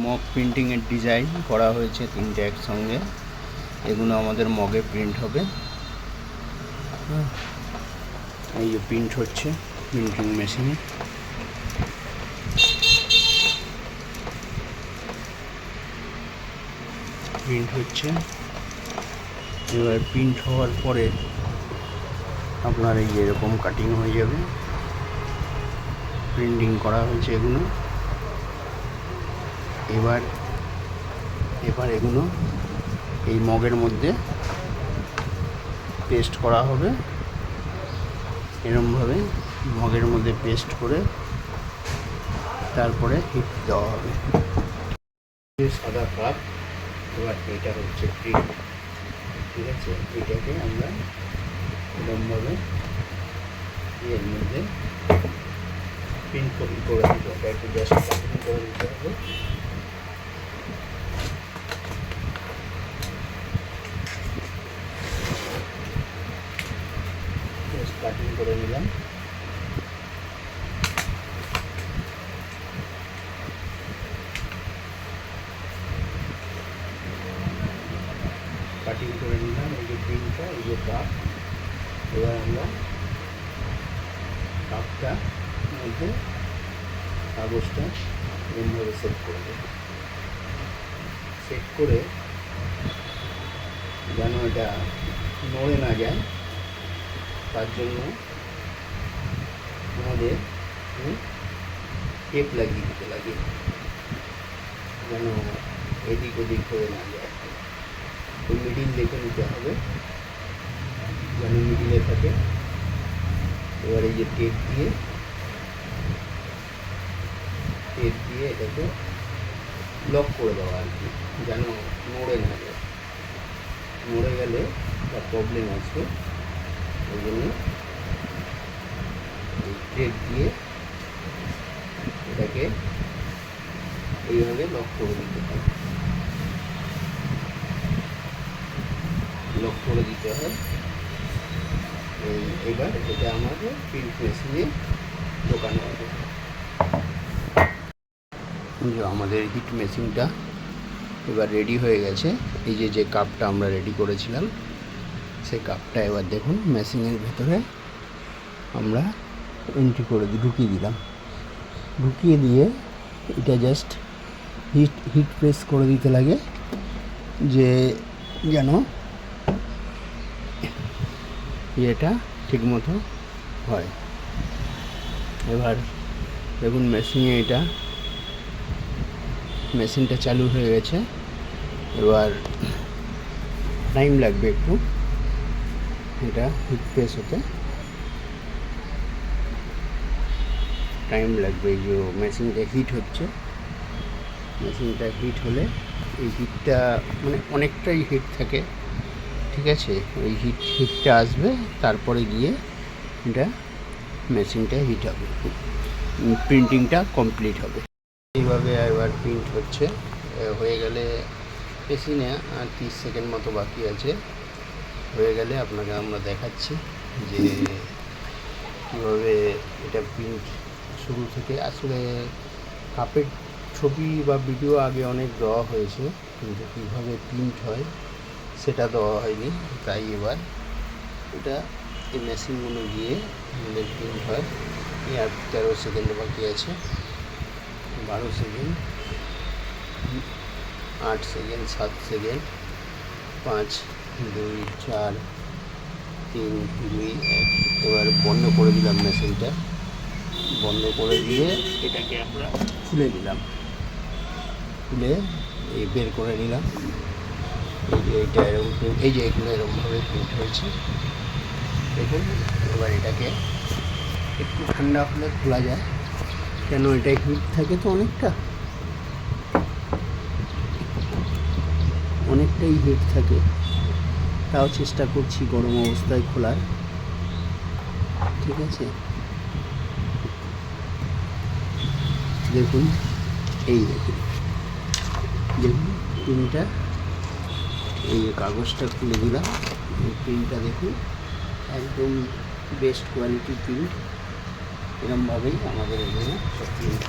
Mug প্রিন্টিংয়ের design করা হয়েছে তিনটে একসঙ্গে। এগুলো আমাদের মগে প্রিন্ট হবে। এই যে প্রিন্ট হচ্ছে প্রিন্টিং মেশিনে। প্রিন্ট হচ্ছে, এবার প্রিন্ট হওয়ার পরে আপনার এই যে এরকম কাটিং হয়ে যাবে। প্রিন্টিং করা হয়েছে এগুলো। এবার এগুলো এই মগের মধ্যে পেস্ট করা হবে। এরকমভাবে মগের মধ্যে পেস্ট করে তারপরে হিট দেওয়া হবে। সাদা কাপ। এবার এটা হচ্ছে প্রিন্ট, ঠিক আছে। এটাকে আমরা এরকমভাবে এর মধ্যে প্রিন্ট করে দিতে হবে। একটু জাস্ট কাটিং করে দিতে হবে। কাটিং করে নিলাম। কাটিং করে নিলাম এই যে প্রিন্টটা, এই যে কাপ। এবার আমরা কাপটা মধ্যে কাগজটা এরকমভাবে সেট করে দেব। সেট করে যেন এটা নড়ে না যায়, তার জন্য আমাদের টেপ লাগিয়ে দিতে লাগে, যেন এদিক ওদিক হয়ে না যায়। ওই মিডিল দেখে নিতে হবে যেন মিডিলে থাকে। এবার এই যে টেপ দিয়ে এটাকে লক করে দেওয়া আর কি, যেন নড়ে না যায়। নড়ে গেলে একটা প্রবলেম আসবে। ওই জন্য টেপ দিয়ে এটাকে এইভাবে লক করে দিতে হবে। লক করে দিতে হয়। এবার এটা আমাদের প্রিন্ট মেশিনে ঢোকানো হবে। আমাদের হিট মেশিনটা এবার রেডি হয়ে গেছে। এই যে কাপটা আমরা রেডি করেছিলাম, সেই কাপটা এবার দেখুন মেশিনের ভেতরে আমরা এন্ট্রি করে ঢুকিয়ে দিলাম। ঢুকিয়ে দিয়ে এটা জাস্ট হিট প্রেস করে দিতে লাগে, যে যেন এটা ঠিকমতো হয়। এবার দেখুন মেশিনটা চালু হয়ে গেছে। এবার টাইম লাগবে একটু এটা হিট প্রেস হতে, টাইম লাগবে। এই যে মেশিনটা হিট হচ্ছে, মেশিনটা হিট হলে এই হিটটা মানে অনেকটাই হিট থাকে, ঠিক আছে। ওই হিটটা আসবে, তারপরে গিয়ে এটা মেশিনটা হিট হবে, প্রিন্টিংটা কমপ্লিট হবে। এইভাবে এবার প্রিন্ট হচ্ছে। হয়ে গেলে মেশিনে আর 30 সেকেন্ড মতো বাকি আছে। হয়ে গেলে আপনাকে আমরা দেখাচ্ছি যে কীভাবে এটা প্রিন্ট শুরু থেকে। আসলে কাপের ছবি বা ভিডিও আগে অনেক দেওয়া হয়েছে, কিন্তু কীভাবে প্রিন্ট হয় সেটা দেওয়া হয়নি। তাই এবার এটা এই মেশিনগুলো গিয়ে আমাদের প্রিন্ট হয়। আর 13 সেকেন্ড বাকি আছে, 12 সেকেন্ড, 8 সেকেন্ড, 7 সেকেন্ড, 5, 2, 4, 3, 2, 1। এবার বন্ধ করে দিলাম মেশিনটা। বন্ধ করে দিয়ে এটাকে আমরা খুলে নিলাম, খুলে বের করে নিলাম। এইটা এরকম, এই যে এগুলো এরকমভাবে প্রিন্ট হয়েছে দেখুন। এবার এটাকে একটু ঠান্ডা হলে খোলা যায়, কেন এটা হিট থাকে তো অনেকটাই হিট থাকে। তাও চেষ্টা করছি গরম অবস্থায় খোলার, ঠিক আছে। দেখুন এই দেখুন প্রিন্টটা, এই কাগজটা খুলে দিলাম। এই প্রিন্টটা দেখুন একদম বেস্ট কোয়ালিটি প্রিন্ট। এরকমভাবেই আমাদের এখানে সব প্রিন্ট